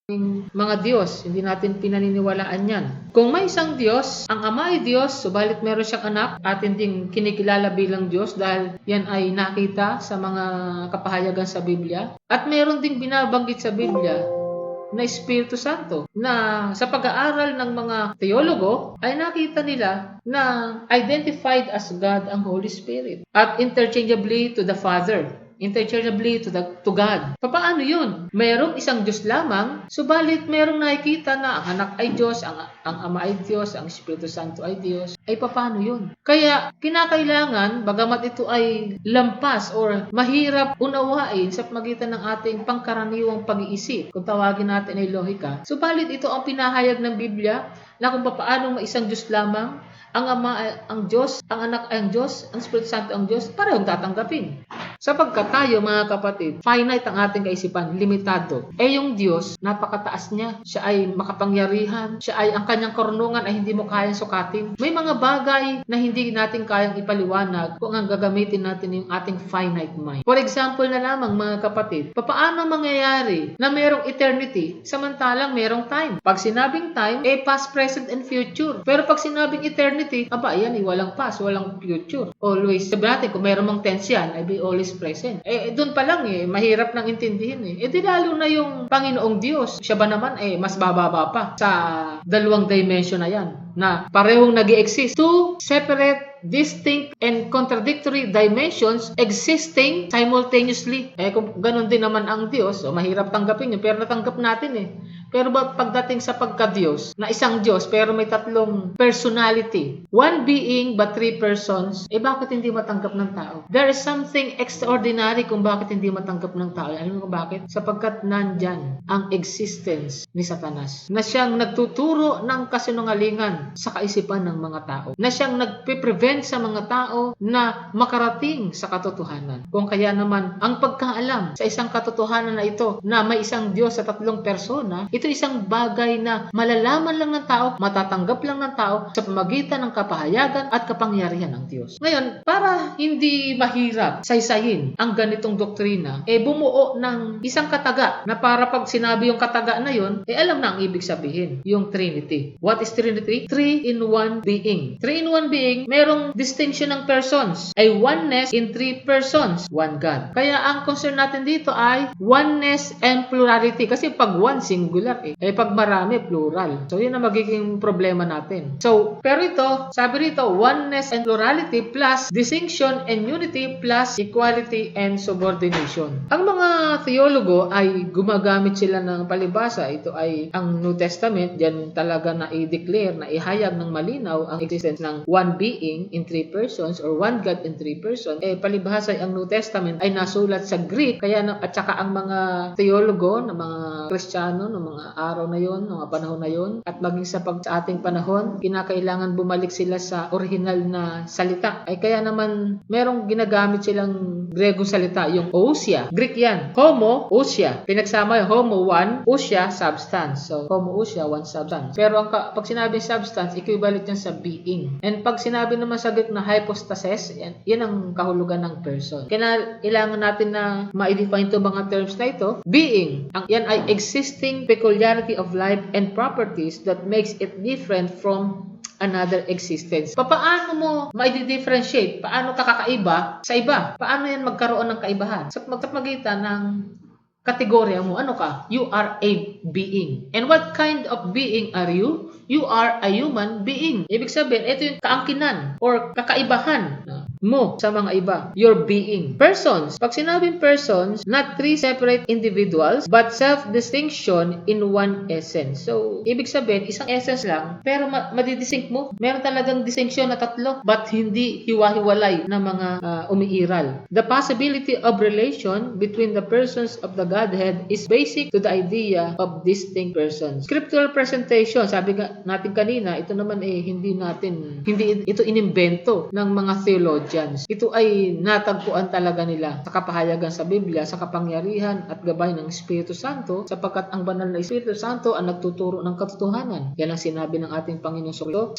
mga Diyos, hindi natin pinaniniwalaan yan. Kung may isang Diyos, ang Ama ay Diyos, subalit meron siyang anak, atin ding kinikilala bilang Diyos dahil yan ay nakita sa mga kapahayagan sa Biblia. At meron ding binabanggit sa Biblia na Espiritu Santo na sa pag-aaral ng mga teologo ay nakita nila na identified as God ang Holy Spirit at interchangeably to the Father, interchangeably to God. Paano yun? Merong isang Diyos lamang, subalit merong nakikita na ang anak ay Diyos, ang Ama ay Diyos, ang Espiritu Santo ay Diyos. Ay paano yun? Kaya kinakailangan, bagamat ito ay lampas or mahirap unawain sa pagitan ng ating pangkaraniwang pag-iisip, kung tawagin natin ay lohika, subalit ito ang pinahayag ng Biblia na kung paano may isang Diyos lamang, ang Ama ay ang Diyos, ang Anak ay ang Diyos, ang Espiritu Santo ang Diyos, parehong tatanggapin. Sapagkat tayo, mga kapatid, finite ang ating kaisipan, limitado. Yung Diyos, napakataas niya. Siya ay makapangyarihan. Siya ay ang kanyang karunungan ay hindi mo kayang sukatin. May mga bagay na hindi natin kayang ipaliwanag kung ang gagamitin natin yung ating finite mind. For example na lamang, mga kapatid, paano mangyayari na merong eternity samantalang merong time? Pag sinabing time, past, present, and future. Pero pag sinabing eternity, yan, walang past, walang future. Always, sabi natin, kung meron mang tense yan, ay be always present. Doon pa lang mahirap nang intindihin di lalo na yung Panginoong Diyos. Siya ba naman mas bababa pa sa dalawang dimension na yan na parehong nag-i-exist. Two separate, distinct, and contradictory dimensions existing simultaneously. Kung ganun din naman ang Diyos, mahirap tanggapin yun, pero natanggap natin Pero pagdating sa pagka-Diyos, na isang Diyos pero may tatlong personality, one being but three persons, bakit hindi matanggap ng tao? There is something extraordinary kung bakit hindi matanggap ng tao. Alam mo kung bakit? Sapagkat nandyan ang existence ni Satanas, na siyang nagtuturo ng kasinungalingan sa kaisipan ng mga tao, na siyang nagpe-prevent sa mga tao na makarating sa katotohanan. Kung kaya naman, ang pagkaalam sa isang katotohanan na ito, na may isang Diyos sa tatlong persona, ito isang bagay na malalaman lang ng tao, matatanggap lang ng tao sa pamagitan ng kapahayagan at kapangyarihan ng Diyos. Ngayon, para hindi mahirap saysayin ang ganitong doktrina, bumuo ng isang kataga na para pag sinabi yung kataga na yun, alam na ang ibig sabihin, yung Trinity. What is Trinity? Three in one being. Three in one being, merong distinction ng persons, ay oneness in three persons, one God. Kaya ang concern natin dito ay oneness and plurality. Kasi pag one, singular pag marami, plural. So, yun ang magiging problema natin. So, pero ito, sabi rito, oneness and plurality plus distinction and unity plus equality and subordination. Ang mga theologo ay gumagamit sila ng palibhasa. Ito ay ang New Testament, diyan talaga na i-declare, na ihayag ng malinaw ang existence ng one being in three persons or one God in three persons. Palibhasa ang New Testament ay nasulat sa Greek, kaya at saka ang mga theologo, ng mga Kristiyano, ng mga araw na yon, mga panahon na yon, at maging sa ating panahon, kinakailangan bumalik sila sa original na salita. Kaya naman, merong ginagamit silang Grego salita, yung ousia. Greek yan. Homo, ousia. Pinagsama yung homo, one, ousia, substance. So, homo, ousia, one substance. Pero pag sinabi substance, equivalent yan sa being. And pag sinabi naman sa Greek na hypostasis, yan ang kahulugan ng person. Kailangan natin na ma-define itong mga terms na ito. Being, yan ay existing peculiarity of life and properties that makes it different from another existence. Paano mo ma-differentiate? Paano ka kakaiba sa iba? Paano yan magkaroon ng kaibahan? Sa magitan ng kategorya mo, ano ka? You are a being. And what kind of being are you? You are a human being. Ibig sabihin, ito yung kaangkinan or kakaibahan mo sa mga iba. Your being. Persons. Pag sinabing persons, not three separate individuals, but self-distinction in one essence. So, ibig sabihin, isang essence lang, pero madidistinct mo. Meron talagang distinction na tatlo, but hindi hiwa-hiwalay na mga umiiral. The possibility of relation between the persons of the Godhead is basic to the idea of distinct persons. Scriptural presentation, sabi natin kanina, ito naman hindi ito inimbento ng mga theologians. Ito ay natagpuan talaga nila sa kapahayagan sa Biblia, sa kapangyarihan at gabay ng Espiritu Santo, sapagkat ang banal na Espiritu Santo ang nagtuturo ng katotohanan. Yan ang sinabi ng ating Panginoong Kristo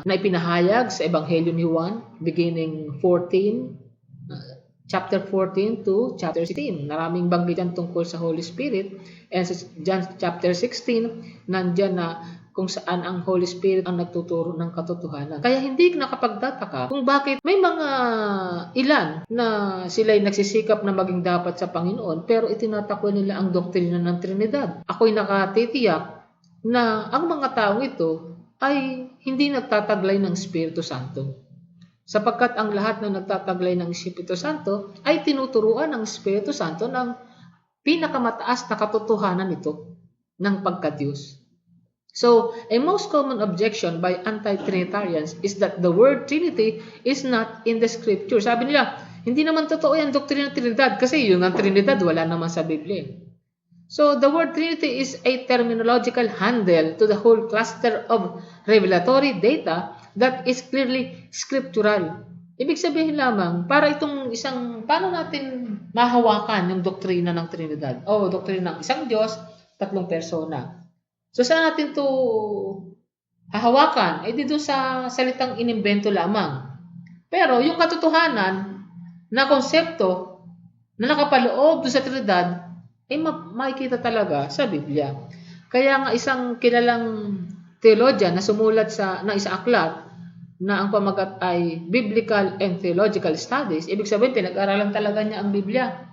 na ipinahayag sa Ebanghelyo ni Juan, beginning 14, chapter 14 to chapter 16. Maraming banggit yan tungkol sa Holy Spirit. And sa John chapter 16, nandyan na kung saan ang Holy Spirit ang nagtuturo ng katotohanan. Kaya hindi nakapagtataka kung bakit may mga ilan na sila'y nagsisikap na maging dapat sa Panginoon pero itinatakbo nila ang doktrina ng Trinidad. Ako'y nakatitiyak na ang mga taong ito ay hindi nagtataglay ng Espiritu Santo. Sapagkat ang lahat na nagtataglay ng Espiritu Santo ay tinuturuan ng Espiritu Santo ng pinakamataas na katotohanan ito ng pagka-Diyos. So, a most common objection by anti-Trinitarians is that the word Trinity is not in the Scripture. Sabi nila, hindi naman totoo yan doktrina ng Trinidad kasi yung ang Trinidad wala naman sa Biblia. So, the word Trinity is a terminological handle to the whole cluster of revelatory data that is clearly scriptural. Ibig sabihin lamang, para itong paano natin mahawakan yung doktrina ng Trinidad? O, doktrina ng isang Diyos, tatlong persona. So, saan natin ito hahawakan? Dito sa salitang inimbento lamang. Pero, yung katotohanan na konsepto na nakapaloob doon sa Trinidad, makikita talaga sa Biblia. Kaya nga isang kilalang theologian na sumulat ng isang aklat na ang pamagat ay Biblical and Theological Studies, ibig sabihin, pinag-aralan talaga niya ang Biblia.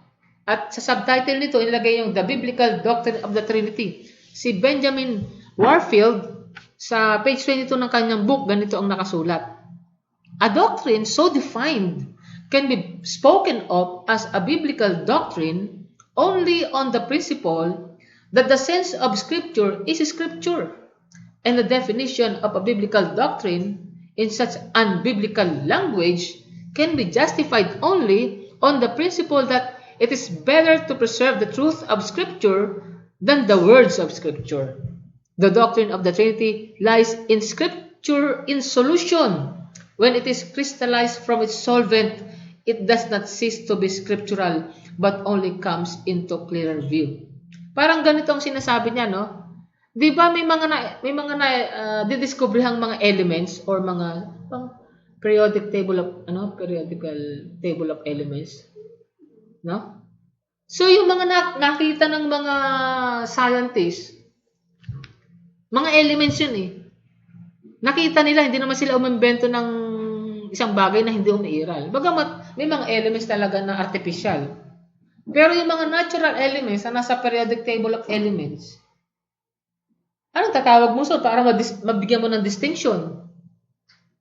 At sa subtitle nito, inilagay yung The Biblical Doctrine of the Trinity. Si Benjamin Warfield, sa page 22 ng kanyang book, ganito ang nakasulat. A doctrine so defined can be spoken of as a biblical doctrine only on the principle that the sense of Scripture is Scripture, and the definition of a biblical doctrine in such unbiblical language can be justified only on the principle that it is better to preserve the truth of Scripture than the words of Scripture. The doctrine of the Trinity lies in Scripture in solution. When it is crystallized from its solvent, it does not cease to be scriptural, but only comes into clearer view. Parang ganito ang sinasabi niya, no? Di ba may mga didiskubrihang mga elements or mga periodical table of elements, no? So yung mga nakita ng mga scientists, mga elements yun eh. Nakita nila, hindi naman sila umimbento ng isang bagay na hindi umiiral. Bagamat may mga elements talaga na artificial. Pero yung mga natural elements na nasa periodic table of elements, anong tatawag mo para mabigyan mo ng distinction?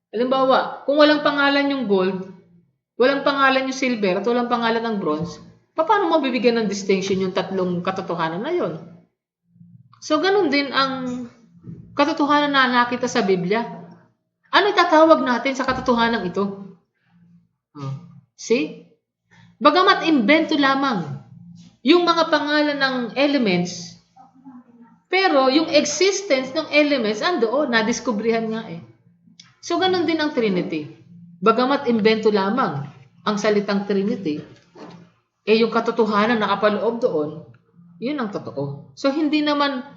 Halimbawa, kung walang pangalan yung gold, walang pangalan yung silver, at walang pangalan ng bronze, paano mo bibigyan ng distinction yung tatlong katotohanan na yon? So, ganun din ang katotohanan na nakita sa Biblia. Ano itatawag natin sa katotohanan ito? See? Bagamat imbento lamang yung mga pangalan ng elements, pero yung existence ng elements, andoon, nadiskubrihan nga eh. So, ganun din ang Trinity. Bagamat imbento lamang ang salitang Trinity, yung katotohanan na nakapaloob doon, yun ang totoo. So, hindi naman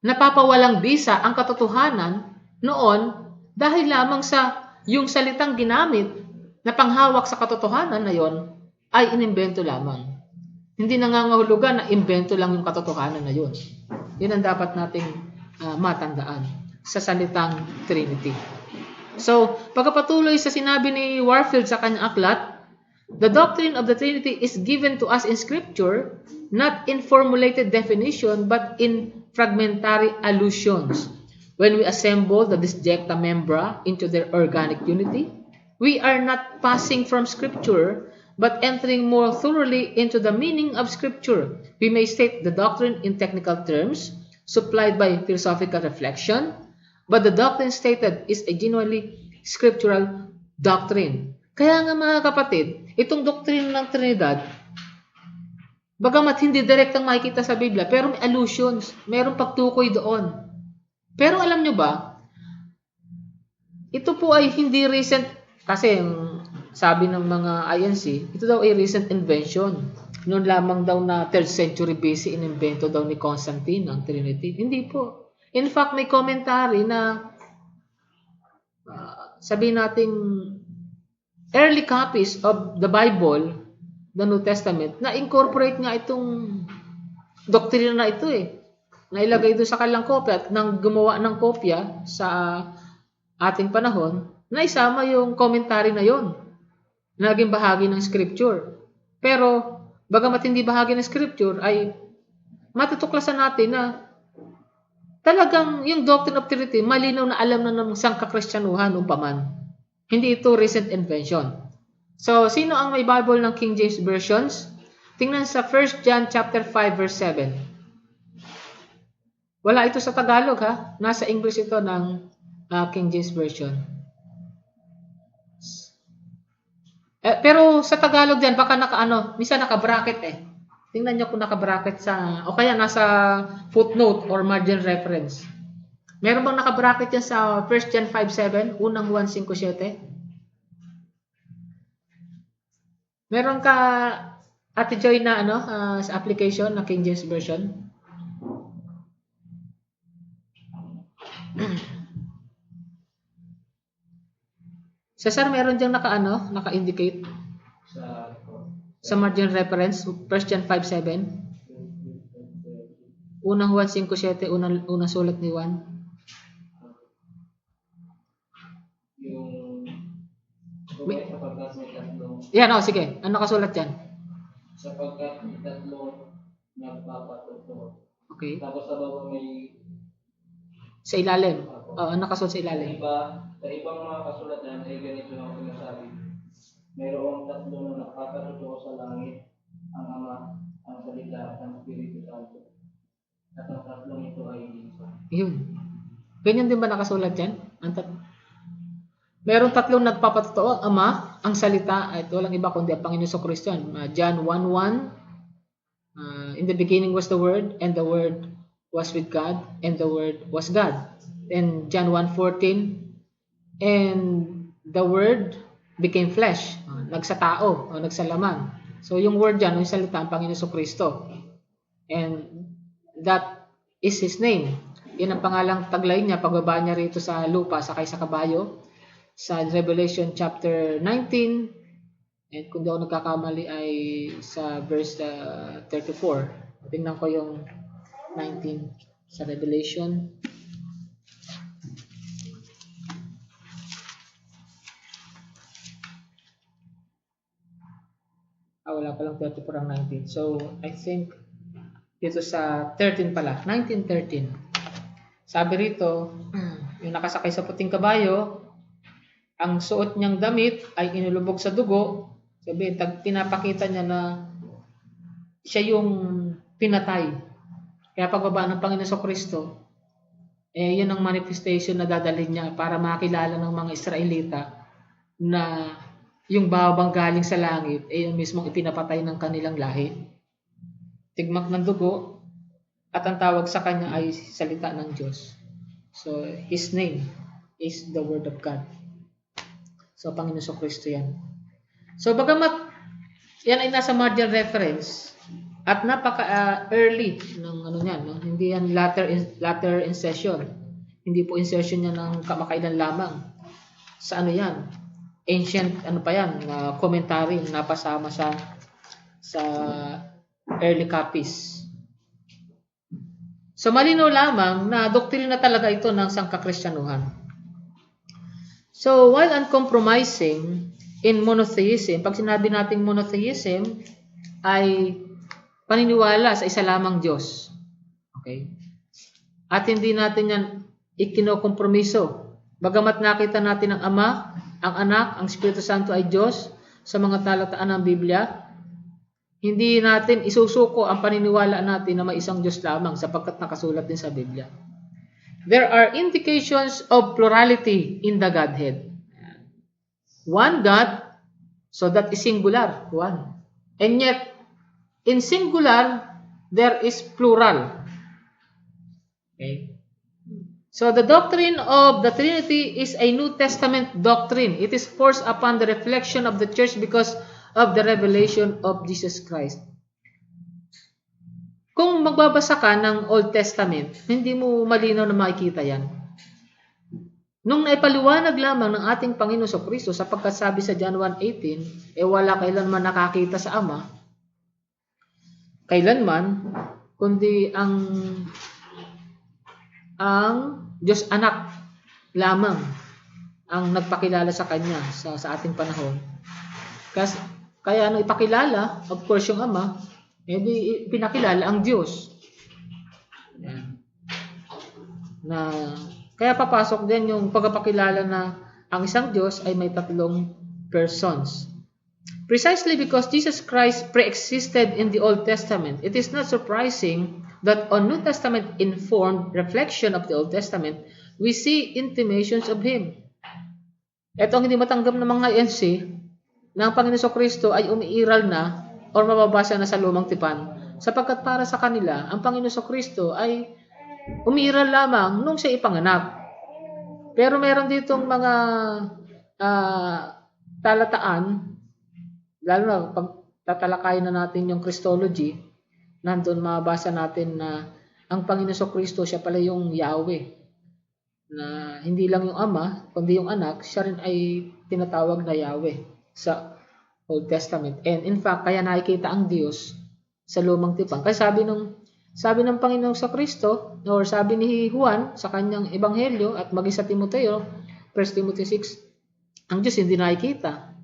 napapawalang bisa ang katotohanan noon dahil lamang sa yung salitang ginamit na panghawak sa katotohanan na yon ay inimbento lamang. Hindi nangangahulugan na imbento lang yung katotohanan na yon. Yun ang dapat nating matandaan sa salitang Trinity. So, pagkapatuloy sa sinabi ni Warfield sa kanyang aklat, the doctrine of the Trinity is given to us in Scripture, not in formulated definition, but in fragmentary allusions. When we assemble the disjecta membra into their organic unity, we are not passing from Scripture, but entering more thoroughly into the meaning of Scripture. We may state the doctrine in technical terms, supplied by philosophical reflection, but the doctrine stated is a genuinely scriptural doctrine. Kaya nga mga kapatid, itong doktrina ng Trinidad, bagamat hindi direktang makikita sa Biblia, pero may allusions, mayroong pagtukoy doon. Pero alam nyo ba, ito po ay hindi recent, kasi sabi ng mga INC, ito daw ay recent invention. Noon lamang daw na 3rd century BC inimbento daw ni Constantine ang Trinity. Hindi po. In fact, may commentary na sabihin nating early copies of the Bible the New Testament, na incorporate nga itong doktrina na ito Nailagay doon sa kanilang kopya at nang gumawa ng kopya sa ating panahon, na isama yung commentary na yon, na naging bahagi ng scripture. Pero, bagamat hindi bahagi ng scripture, ay matutuklasan natin na talagang yung doctrine of Trinity, malinaw na alam na ng sangkakristyanuhan o paman. Hindi ito recent invention. So, sino ang may Bible ng King James Versions? Tingnan sa 1 John chapter 5 verse 7. Wala ito sa Tagalog Nasa English ito ng King James Version. Pero sa Tagalog diyan baka minsan naka-bracket Tingnan niyo kung naka-bracket o kaya nasa footnote or margin reference. Meron bang naka-bracket yan sa 1 John 5:7, unang 1:5-7? Meron ka Ate Joy na sa application na King James Version? Cesar, meron diyang naka-indicate sa margin reference, 1 John 5:7. Unang 1:5-7, unang sulat ni Juan. Yan, sige. Ano nakasulat dyan? Sapagkat may tatlo nagpapatuto. Okay. Tapos sa baba may sa ilalim. Nakasulat sa ilalim. Sa ibang mga kasulatan ay ganito ang sinasabi. Mayroong tatlo na nakakatotoo sa langit, ang Ama, ang Salita, at ang Espiritu Santo. At ang tatlong ito ay isa. Yun. Ganyan din ba nakasulat dyan? Merong tatlong nagpapatotoo, ang Ama, ang Salita, at walang iba kundi ang Panginoon Kristo. John 1:1, in the beginning was the Word, and the Word was with God, and the Word was God. And John 1:14, and the Word became flesh, nagsatao, nagsalaman. So yung word dyan, yung salita, ang Panginoon Kristo. And that is His name. Yan ang pangalang taglay niya, pagbaba niya rito sa lupa, sakay sa kabayo. Sa Revelation chapter 19, and kung di ako nagkakamali ay sa verse 34. Tingnan ko yung 19 sa Revelation. Wala palang 34 ang 19. So, I think dito sa 13 pala. 19:13. Sabi rito, yung nakasakay sa puting kabayo, ang suot niyang damit ay inulubog sa dugo. Sabi, pinapakita niya na siya yung pinatay. Kaya pagbaba ng Panginoon Kristo, yun ang manifestation na dadalhin niya para makilala ng mga Israelita na yung babang galing sa langit ay yung mismong ipinapatay ng kanilang lahi. Tigmak ng dugo, at ang tawag sa kanya ay salita ng Diyos. So, His name is the Word of God. So, Panginoon Kristo yan. So, bagamat yan ay nasa margin reference at napaka-early ng hindi yan latter insertion. Hindi po insertion yan ng kamakailan lamang. Sa yan? Ancient commentary na napasama sa early copies. So malinaw lamang na doktrina talaga ito ng sangkakristyanuhan. So while uncompromising in monotheism, pag sinabi nating monotheism ay paniniwala sa isa lamang Diyos. Okay? At hindi natin yan ikinokompromiso. Bagamat nakita natin ang Ama, ang Anak, ang Espiritu Santo ay Diyos sa mga talataan ng Biblia, hindi natin isusuko ang paniniwala natin na may isang Diyos lamang sapagkat nakasulat din sa Biblia. There are indications of plurality in the Godhead. One God, so that is singular, one. And yet, in singular, there is plural. Okay? So the doctrine of the Trinity is a New Testament doctrine. It is forced upon the reflection of the church because of the revelation of Jesus Christ. Kung magbabasa ka ng Old Testament, hindi mo malinaw na makikita yan. Nung naipaliwanag lamang ng ating Panginoon Kristo, sapagkat sabi sa John 1:18, wala kailanman nakakita sa Ama, kailanman, kundi ang Diyos Anak lamang ang nagpakilala sa Kanya sa ating panahon. Kaya ano ipakilala, of course yung Ama, di pinakilala ang Diyos. Yan. Kaya papasok din yung pagpapakilala na ang isang Diyos ay may tatlong persons. Precisely because Jesus Christ pre-existed in the Old Testament, it is not surprising that on New Testament informed reflection of the Old Testament, we see intimations of Him. Ito ang hindi matanggap ng mga INC na ang Panginoon Kristo ay umiiral na o mababasa na sa lumang tipan, sapagkat para sa kanila, ang Panginoon Kristo ay umiiral lamang nung siya ipanganak. Pero meron ditong mga talataan, lalo na pag tatalakayin na natin yung Christology, nandun mabasa natin na ang Panginoon Kristo siya pala yung Yahweh, na hindi lang yung Ama, kundi yung Anak, siya rin ay tinatawag na Yahweh sa Old Testament. And in fact, kaya nakikita ang Diyos sa lumang tipan. Kaya sabi ng Panginoong Kristo, or sabi ni Juan sa kanyang ebanghelyo at maging sa Timoteo, 1 Timothy 6, ang Diyos hindi nakikita.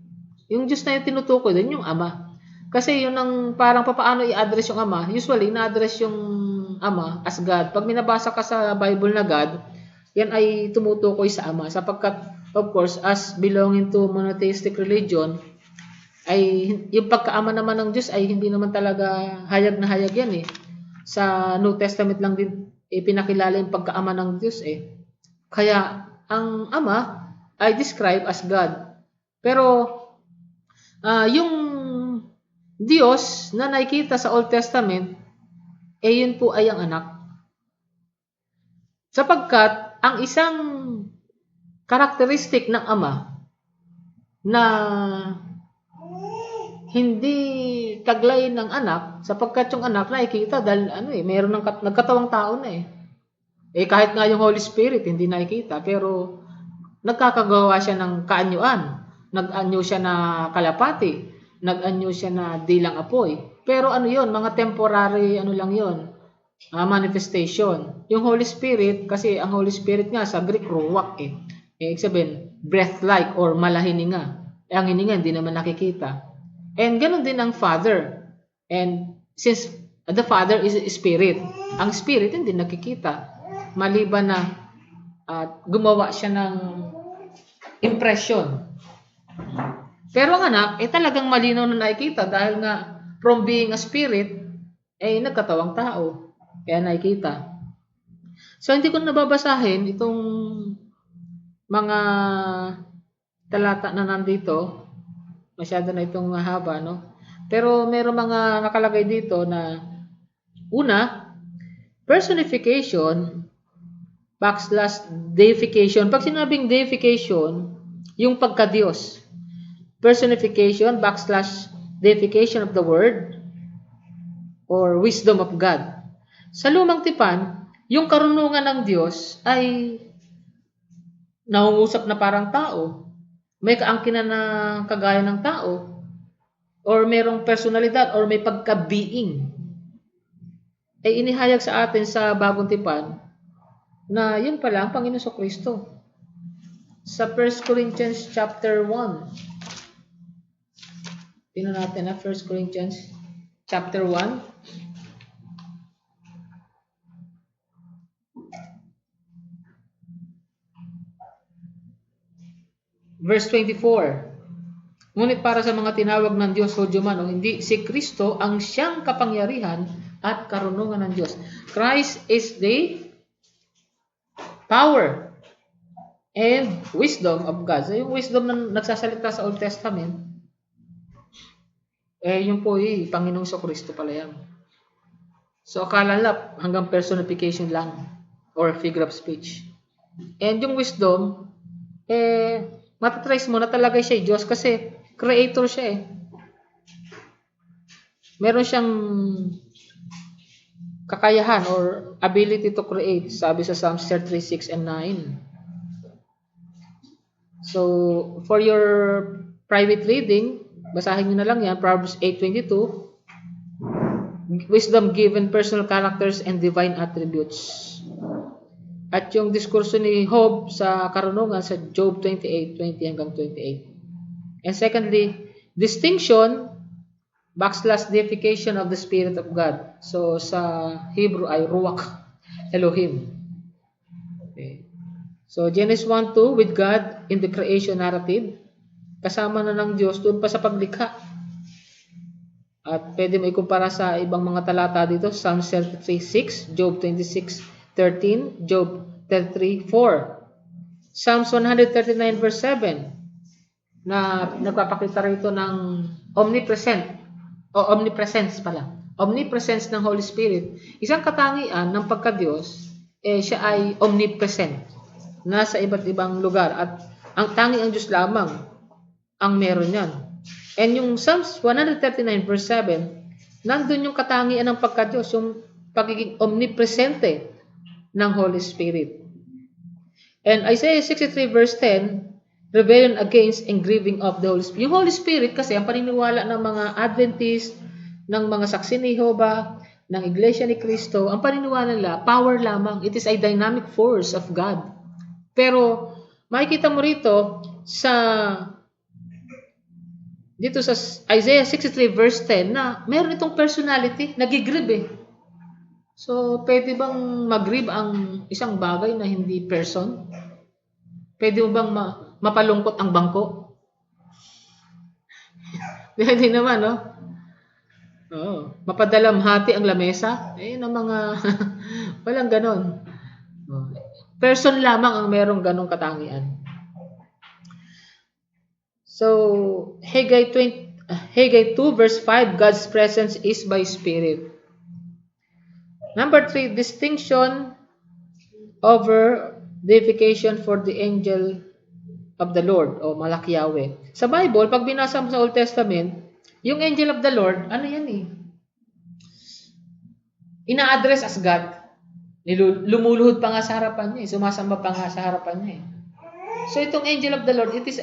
Yung Diyos na yung tinutukoy din yung Ama. Kasi yun ang parang papaano i-address yung Ama. Usually, na-address yung Ama as God. Pag minabasa ka sa Bible na God, yan ay tumutukoy sa Ama. Sapagkat, of course, as belonging to monotheistic religion, ay yung pagkaama naman ng Diyos ay hindi naman talaga hayag na hayag yan Sa New Testament lang din pinakilala yung pagkaama ng Diyos Kaya ang Ama ay described as God. Pero yung Diyos na nakikita sa Old Testament, yun po ay ang Anak. Sapagkat ang isang karakteristik ng Ama na hindi taglay ng Anak, sapagkat yung Anak nakikita dahil mayroon ng nagkatawang tao na kahit nga yung Holy Spirit hindi nakikita, pero nagkakagawa siya ng kaanyuan. Nag-anyo siya na kalapati, nag-anyo siya na dilang apoy. Pero yun, mga temporary lang yun, manifestation. Yung Holy Spirit, kasi ang Holy Spirit nga sa Greek, ruwak ibig sabihin, breath-like or malahininga. Ang hininga hindi naman nakikita. And ganoon din ang Father. And since the Father is Spirit, ang Spirit hindi nakikita. Maliban na gumawa siya ng impression. Pero ang Anak, talagang malinaw na nakikita dahil nga from being a Spirit, nagkatawang tao. Kaya nakikita. So hindi ko nababasahin itong mga talata na nandito. Masyado na itong haba, Pero meron mga nakalagay dito na una, personification / deification. Pag sinabing deification, yung pagka-Diyos. Personification / deification of the Word or wisdom of God. Sa lumang tipan, yung karunungan ng Diyos ay nangungusap na parang tao. May kaangkinan na kagaya ng tao, or merong personalidad, or may pagka-being, inihayag sa atin sa bagong tipan na yun pala ang Panginoon Kristo. Sa 1 Corinthians chapter 1, tingnan natin 1 Corinthians chapter 1, verse 24. Ngunit para sa mga tinawag ng Diyos, Hudyo man o hindi, si Kristo ang siyang kapangyarihan at karunungan ng Diyos. Christ is the power and wisdom of God. So yung wisdom na nagsasalita sa Old Testament, yun po Panginoong Kristo pala yan. So akala lang hanggang personification lang or figure of speech. And yung wisdom, matatrace mo na talaga siya Diyos kasi creator siya Meron siyang kakayahan or ability to create, sabi sa Psalms 33:6 and 9. So, for your private reading, basahin nyo na lang yan, Proverbs 8:22, wisdom given personal characters and divine attributes. At yung diskurso ni Job sa karunungan sa Job 28:20 hanggang 28. And secondly, distinction / deification of the Spirit of God. So, sa Hebrew ay Ruach Elohim. Okay. So, Genesis 1:2, with God in the creation narrative, kasama na ng Diyos doon pa sa paglikha. At pwede mo ikumpara sa ibang mga talata dito, Psalm 33:6, Job 26:13, Job 33:4, Psalms 139 verse 7, na nagpapakita rito ng omnipresence ng Holy Spirit. Isang katangian ng pagka-Diyos, siya ay omnipresent, nasa iba't ibang lugar, at ang tangi ang Diyos lamang ang meron yan. And yung Psalms 139 verse 7, nandun yung katangian ng pagka-Diyos, yung pagiging omnipresente ng Holy Spirit. And Isaiah 63 verse 10, rebellion against and grieving of the Holy Spirit. Yung Holy Spirit kasi, ang paniniwala ng mga Adventist, ng mga saksi ni Jehovah, ng Iglesia ni Cristo, ang paniniwala nila, power lamang. It is a dynamic force of God. Pero, makikita mo rito dito sa Isaiah 63 verse 10 na meron itong personality, nagigrieve eh. So, pwede bang mag-grieve ang isang bagay na hindi person? Pwede mo bang mapalungkot ang bangko? Hindi naman, no? Oo. Mapadalamhati ang lamesa? Ang mga walang ganon. Person lamang ang merong ganong katangian. So, Haggai 2 verse 5, God's presence is by Spirit. Number 3, distinction over deification for the angel of the Lord o Malak Yahweh. Sa Bible, pag binasa mo sa Old Testament, yung angel of the Lord, ano yan eh? Ina-address as God. Lumuluhod pa nga sa harapan niya eh. Sumasamba pa nga sa harapan niya eh. So itong angel of the Lord, it is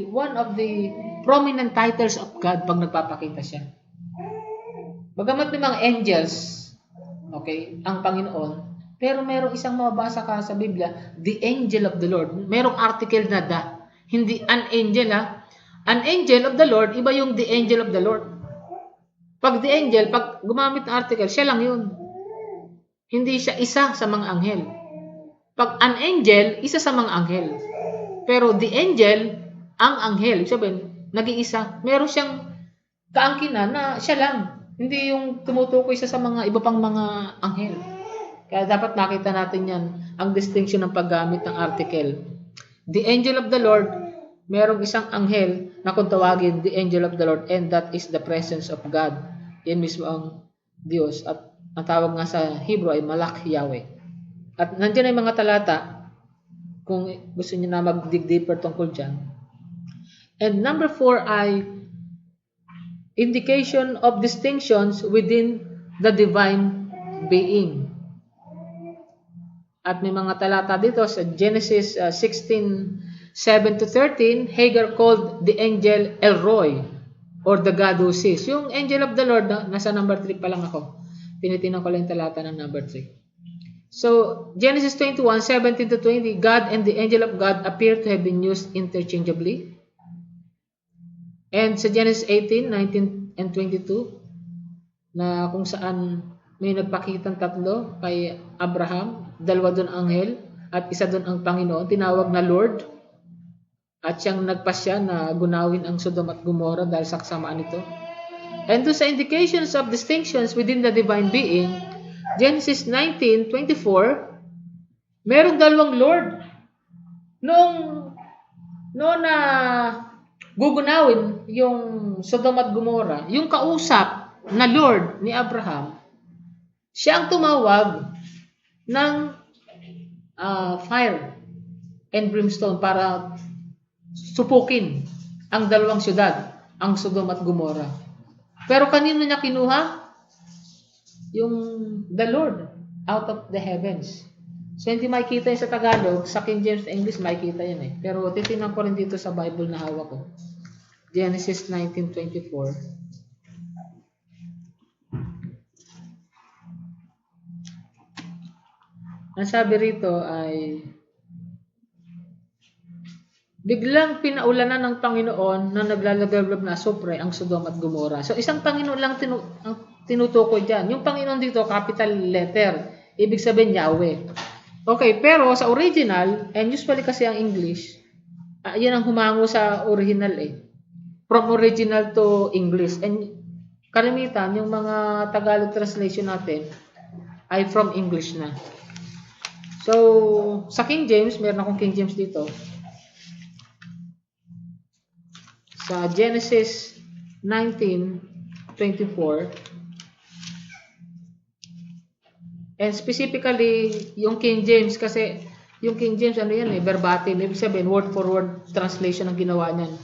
one of the prominent titles of God pag nagpapakita siya. Bagamat may mga angels, okay, ang Panginoon, pero merong isang mababasa ka sa Biblia, the angel of the Lord. Merong article na the. Hindi an angel ha. An angel of the Lord, iba yung the angel of the Lord. Pag the angel, pag gumamit ng article, siya lang yun. Hindi siya isa sa mga anghel. Pag an angel, isa sa mga anghel. Pero the angel, ang anghel. Sabihin, nag-iisa. Meron siyang kaangkinan na siya lang. Hindi yung tumutukoy siya sa mga iba pang mga anghel. Kaya dapat makita natin yan, ang distinction ng paggamit ng article. The angel of the Lord, merong isang anghel na kung tawagin the angel of the Lord, and that is the presence of God. Yan mismo ang Diyos. At ang tawag nga sa Hebrew ay Malak Yahweh. At nandiyan ay mga talata, kung gusto niyo na mag-dig deeper tungkol dyan. And number 4 ay indication of distinctions within the divine being. At may mga talata dito sa Genesis 16:7-13, Hagar called the angel El Roi, or the God who sees. Yung angel of the Lord, nasa number 3 pa lang ako. Tinitingnan ko lang yung talata ng number 3. So, Genesis 21:17-20, God and the angel of God appear to have been used interchangeably. And sa Genesis 18:19-22, na kung saan may nagpakitang tatlo kay Abraham, dalawa doon anghel, at isa doon ang Panginoon, tinawag na Lord, at siyang nagpasya na gunawin ang Sodom at Gomorrah dahil sa kasamaan nito. And doon sa indications of distinctions within the divine being, Genesis 19:24, merong dalawang Lord. Noong na gugunawin yung Sodom at Gomorrah, yung kausap na Lord ni Abraham, siya ang tumawag ng fire and brimstone para supukin ang dalawang syudad, ang Sodom at Gomorrah. Pero kanino niya kinuha? Yung the Lord out of the heavens. So, hindi makikita yun sa Tagalog. Sa King James English, makikita yun eh. Pero titingnan ko rin dito sa Bible na hawak ko. Genesis 19:24. Ang sabi rito ay, biglang pinaulanan ng Panginoon na naglalagablab na asupre ang Sodom at Gomora. So, isang Panginoon lang ang tinutukoy dyan. Yung Panginoon dito, capital letter. Ibig sabihin, Yahweh. Okay, pero sa original, and usually kasi ang English, yan ang humango sa original eh. From original to English. And kalimitan, yung mga Tagalog translation natin ay from English na. So, sa King James, meron akong King James dito. Sa Genesis 19:24, and specifically, yung King James, kasi yung King James, ano yan eh, verbatim. Ibig sabihin, word for word translation ang ginawa niyan.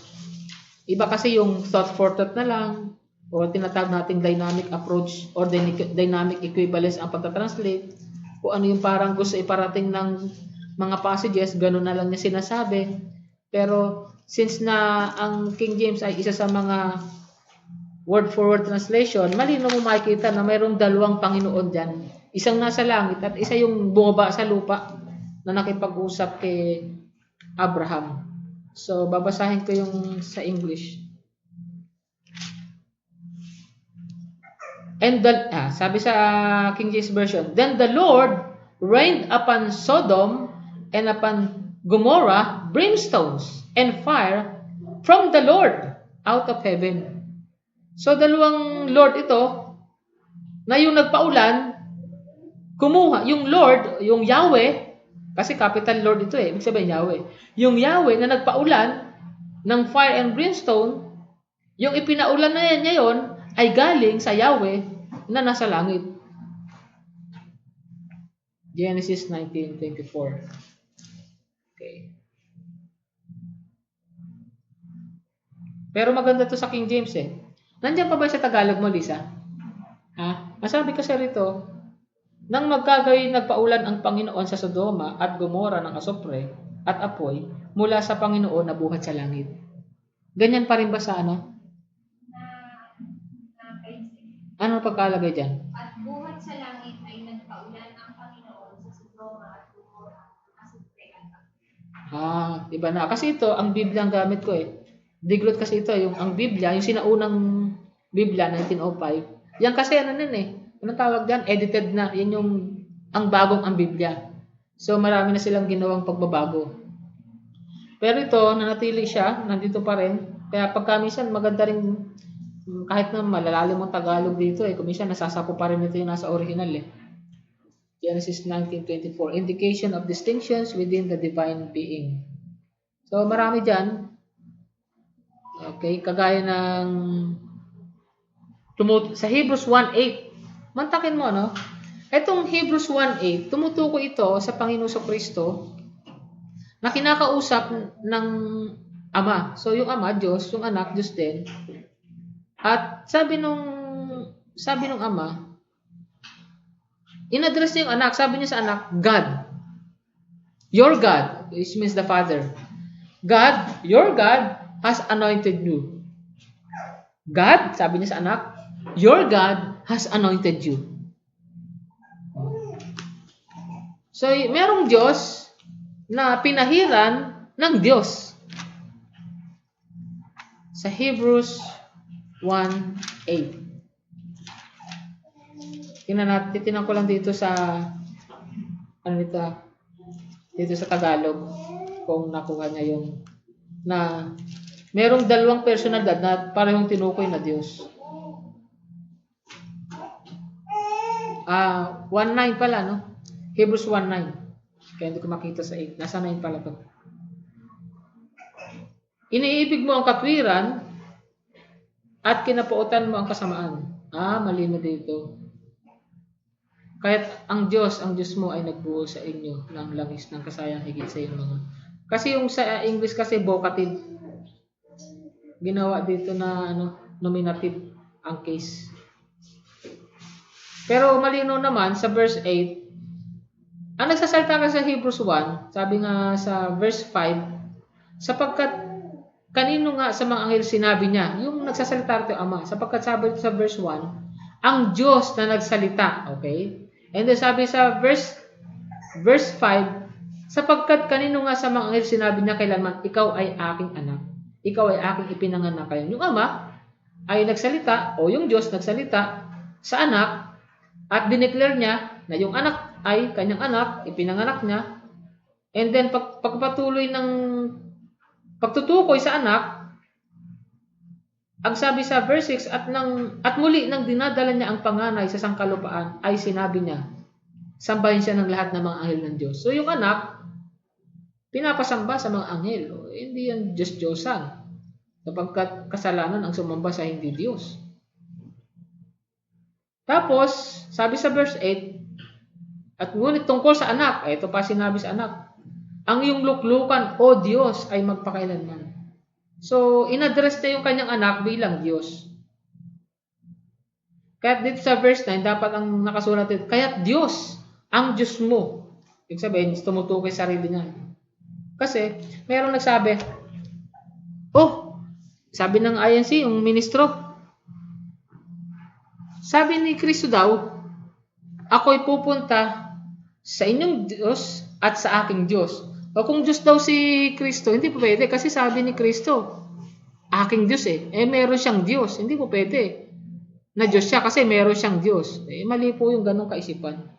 Iba kasi yung thought for thought na lang, o tinatawag nating dynamic approach or dynamic equivalence ang pagta-translate. Kung ano yung parang gusto iparating ng mga passages, gano'n na lang niya sinasabi. Pero since na ang King James ay isa sa mga word for word translation, malino mo makikita na mayroong dalawang Panginoon dyan. Isang nasa langit at isa yung bumaba sa lupa na nakipag-usap kay Abraham. So, babasahin ko yung sa English. And sabi sa King James Version, then the Lord rained upon Sodom and upon Gomorrah brimstones and fire from the Lord out of heaven. So, dalawang Lord ito, na yung nagpaulan, kumuha, yung Lord, yung Yahweh, kasi capital Lord ito eh, ibig sabihin Yahweh. Yung Yahweh na nagpaulan ng fire and brimstone, yung ipinaulan na yan ngayon ay galing sa Yahweh na nasa langit. Genesis 19:24. Okay. Pero maganda to sa King James eh. Nandiyan pa ba sa Tagalog mo, Lisa? Masabi kasi rito, nang nagpaulan ang Panginoon sa Sodoma at Gomora ng asupre at apoy mula sa Panginoon na buhat sa langit. Ganyan pa rin ba sa ano? Ano pagkalagay dyan? At buhat sa langit ay nagpaulan ang Panginoon sa Sodoma at Gomora ng asupre at apoy. Iba na. Kasi ito, ang Biblia ang gamit ko eh. Diglot kasi ito, ang Biblia, yung sinaunang Biblia, 1905. Yan kasi ano nun eh. Anong tawag dyan? Edited na. Yan yung ang bagong ang Biblia. So marami na silang ginawang pagbabago. Pero ito, nanatili siya, nandito pa rin. Kaya pagka minsan maganda rin, kahit na malalalim ang Tagalog dito eh, kung minsan nasasapo pa rin ito yung nasa original eh. Genesis 19:24, indication of distinctions within the divine being. So marami dyan. Okay, kagaya ng sa Hebrews 1:8. Mantakin mo, no? Etong Hebrews 1:8, tumutukoy ito sa Panginoon Kristo na kinakausap ng Ama. So, yung Ama, Diyos, yung Anak, Diyos din. At sabi nung Ama, in-address niya yung Anak. Sabi niya sa Anak, God. Your God, which means the Father. God, your God, has anointed you. God, sabi niya sa Anak, your God has anointed you. So, merong Diyos na pinahiran ng Diyos. Sa Hebrews 1:8. Titingnan ko lang dito sa dito sa Tagalog kung nakuha niya yung na merong dalawang personalidad na parehong tinukoy na Diyos. 1:9 pala, no? Hebrews 1:9. Kaya hindi ko makita sa 8. Nasa 9 pala to. Iniibig mo ang katwiran at kinapautan mo ang kasamaan. Malino dito. Kahit ang Diyos mo ay nagbuo sa inyo ng langis ng kasayang higit sa iyong mga. Kasi yung sa English kasi vocative. Ginawa dito na nominative ang case. Pero malino naman sa verse 8, Ang nagsasalita ka sa Hebrews 1, sabi nga sa verse 5, sapagkat kanino nga sa mga anghel sinabi niya, yung nagsasalita rito Ama, sapagkat sabi sa verse 1, ang Diyos na nagsalita, okay? And then sabi sa verse 5, sapagkat kanino nga sa mga anghel sinabi niya kailanman, ikaw ay aking anak, ikaw ay aking ipinanganak. Yung Ama ay nagsalita, o yung Diyos nagsalita sa anak, at dineclare niya na yung anak ay kanyang anak, ipinanganak niya. And then pagpatuloy ng pagtutukoy sa anak, ang sabi sa verse 6, at muli nang dinadala niya ang panganay sa sangkalupaan, ay sinabi niya, sambahin siya ng lahat ng mga anghel ng Diyos. So yung anak, pinapasamba sa mga anghel. Hindi yan Diyos-Diyosan, sapagkat kasalanan ang sumamba sa hindi Diyos. Tapos, sabi sa verse 8, at ngunit tungkol sa anak, ito pa sinabi sa anak, ang iyong luklukan, O Diyos, ay magpakailanman. So, inaddress na yung kanyang anak bilang Diyos. Kaya dito sa verse 9, dapat ang nakasulat dito, kaya't Diyos, ang Diyos mo. Ibig sabihin, tumutukoy sa sarili niya. Kasi, mayroong nagsabi, sabi ng INC, yung ministro, sabi ni Kristo daw, ako'y pupunta sa inyong Diyos at sa aking Diyos. O kung Diyos daw si Kristo, hindi po pwede kasi sabi ni Kristo, aking Diyos meron siyang Diyos. Hindi po pwede na Diyos siya kasi meron siyang Diyos. Mali po yung ganong kaisipan.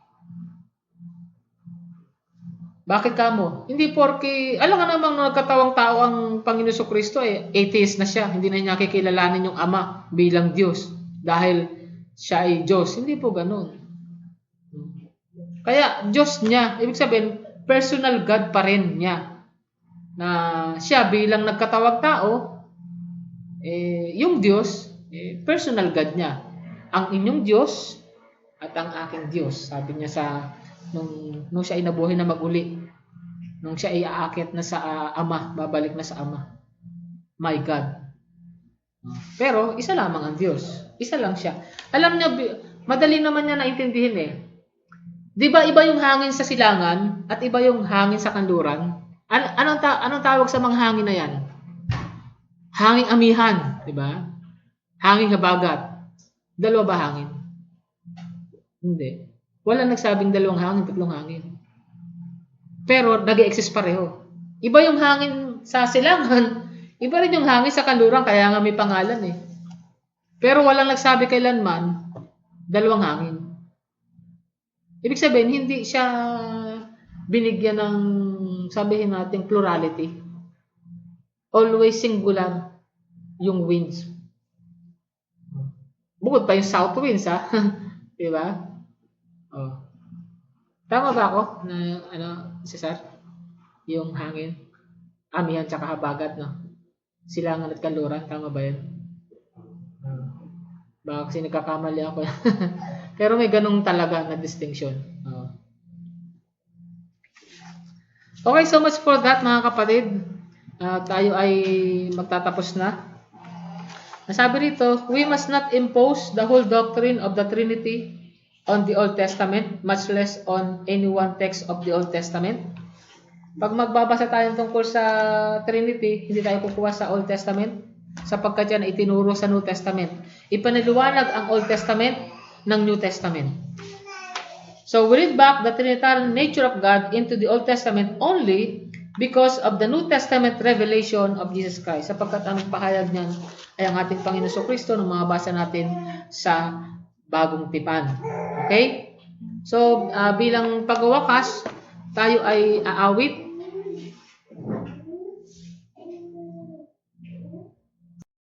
Bakit kamo? Hindi porke, alam nga namang nagkatawang tao ang Panginoon Kristo atheist na siya. Hindi na niya kikilalanin yung Ama bilang Diyos dahil siya ay Diyos. Hindi po ganun. Kaya Diyos niya, ibig sabihin, personal God pa rin niya. Na siya bilang nagkatawag tao, yung Diyos, personal God niya. Ang inyong Diyos at ang aking Diyos. Sabi niya sa nung siya ay nabuhay na maguli. Nung siya ay aakyat na sa Ama, babalik na sa Ama. My God. Pero isa lamang ang Diyos. Isa lang siya. Alam niya, madali naman niya naintindihin Di ba iba yung hangin sa silangan at iba yung hangin sa kanluran? Anong tawag sa mga hangin na yan? Hanging amihan, di ba? Hanging habagat. Dalawa ba hangin? Hindi. Wala nagsabing dalawang hangin, tatlong hangin. Pero nag-e-exist pareho. Iba yung hangin sa silangan, iba rin yung hangin sa kanluran, kaya nga may pangalan Pero walang nagsabi kailanman, dalawang hangin. Ibig sabihin, hindi siya binigyan ng, sabihin natin, plurality. Always singular yung winds. Bukod pa yung south winds, diba? Tama ba ako na, Cesar? Yung hangin, amihan, tsaka habagat, no? Silangan at kanluran, tama ba yun? Baka kasi nagkakamali ako. Pero may ganung talaga na distinction. Okay, so much for that mga kapatid. Tayo ay magtatapos na. Nasabi rito, we must not impose the whole doctrine of the Trinity on the Old Testament, much less on any one text of the Old Testament. Pag magbabasa tayo tungkol sa Trinity, hindi tayo kukuha sa Old Testament sapagkat yan ay itinuro sa New Testament. Ipaniliwanag ang Old Testament ng New Testament. So we read back the Trinitarian nature of God into the Old Testament only because of the New Testament revelation of Jesus Christ. Sapagkat ang pahayag niyan ay ang ating Panginoon Kristo na mga basa natin sa Bagong Tipan. Okay? So bilang pagwawakas, tayo ay aawit